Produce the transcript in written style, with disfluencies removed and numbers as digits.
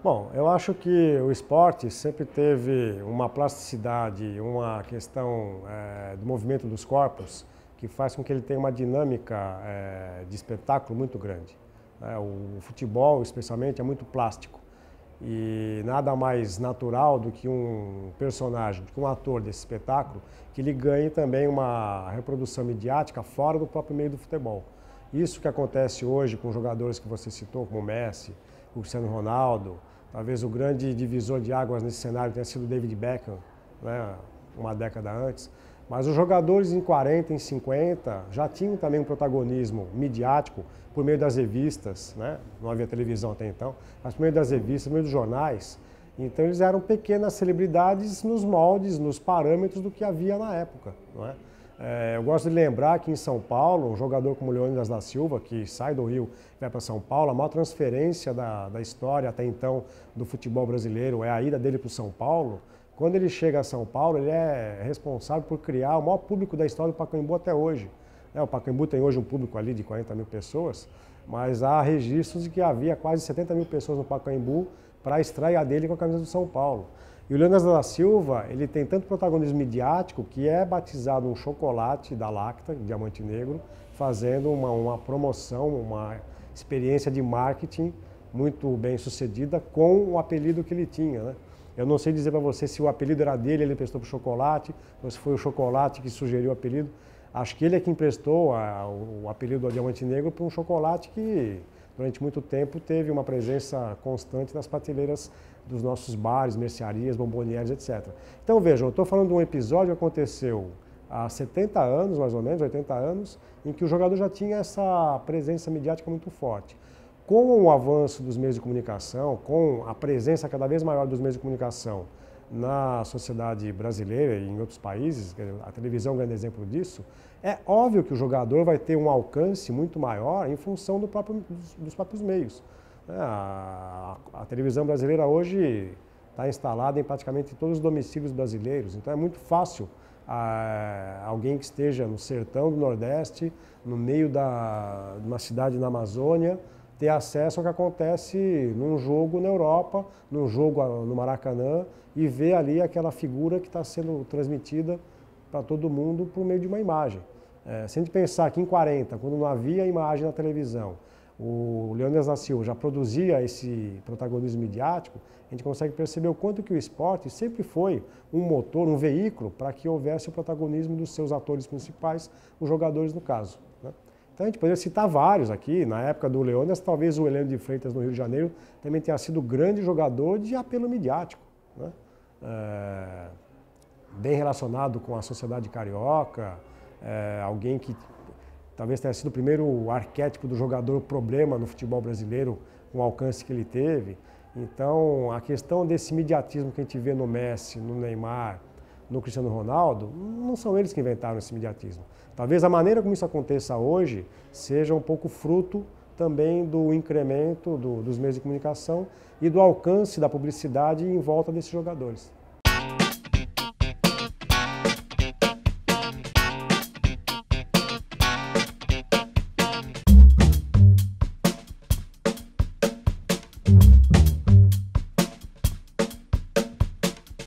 Bom, eu acho que o esporte sempre teve uma plasticidade, uma questão do movimento dos corpos que faz com que ele tenha uma dinâmica de espetáculo muito grande. O futebol, especialmente, é muito plástico e nada mais natural do que um personagem, do que um ator desse espetáculo, que ele ganhe também uma reprodução midiática fora do próprio meio do futebol. Isso que acontece hoje com jogadores que você citou, como o Messi, o Cristiano Ronaldo. Talvez o grande divisor de águas nesse cenário tenha sido o David Beckham, né, uma década antes. Mas os jogadores em 40, em 50 já tinham também um protagonismo midiático por meio das revistas, né? Não havia televisão até então, mas por meio das revistas, por meio dos jornais. Então eles eram pequenas celebridades nos moldes, nos parâmetros do que havia na época, não é? Eu gosto de lembrar que em São Paulo, um jogador como Leônidas da Silva, que sai do Rio e vai para São Paulo, a maior transferência da história até então do futebol brasileiro é a ida dele para o São Paulo. Quando ele chega a São Paulo, ele é responsável por criar o maior público da história do Pacaembu até hoje. O Pacaembu tem hoje um público ali de 40 mil pessoas, mas há registros de que havia quase 70 mil pessoas no Pacaembu para a estreia dele com a camisa do São Paulo. E o Leônidas da Silva, ele tem tanto protagonismo midiático que é batizado um chocolate da Lacta, Diamante Negro, fazendo uma promoção, uma experiência de marketing muito bem sucedida com o apelido que ele tinha, né? Eu não sei dizer para você se o apelido era dele, ele emprestou para o chocolate, ou se foi o chocolate que sugeriu o apelido. Acho que ele é que emprestou o apelido do Diamante Negro para um chocolate que durante muito tempo teve uma presença constante nas prateleiras dos nossos bares, mercearias, bombonières, etc. Então vejam, eu estou falando de um episódio que aconteceu há 70 anos, mais ou menos, 80 anos, em que o jogador já tinha essa presença midiática muito forte. Com o avanço dos meios de comunicação, com a presença cada vez maior dos meios de comunicação na sociedade brasileira e em outros países, a televisão é um grande exemplo disso, é óbvio que o jogador vai ter um alcance muito maior em função dos próprios meios. A televisão brasileira hoje está instalada em praticamente todos os domicílios brasileiros, então é muito fácil alguém que esteja no sertão do Nordeste, no meio de uma cidade na Amazônia, ter acesso ao que acontece num jogo na Europa, num jogo no Maracanã, e ver ali aquela figura que está sendo transmitida para todo mundo por meio de uma imagem. Se a gente pensar que em 40, quando não havia imagem na televisão, o Leônidas da Silva já produzia esse protagonismo midiático, a gente consegue perceber o quanto que o esporte sempre foi um motor, um veículo para que houvesse o protagonismo dos seus atores principais, os jogadores no caso, né? Então a gente poderia citar vários aqui. Na época do Leônidas, talvez o Heleno de Freitas no Rio de Janeiro também tenha sido grande jogador de apelo midiático, né? Bem relacionado com a sociedade carioca, alguém que talvez tenha sido o primeiro arquétipo do jogador problema no futebol brasileiro, com o alcance que ele teve. Então a questão desse mediatismo que a gente vê no Messi, no Neymar, no Cristiano Ronaldo, não são eles que inventaram esse mediatismo. Talvez a maneira como isso aconteça hoje seja um pouco fruto também do incremento dos meios de comunicação e do alcance da publicidade em volta desses jogadores.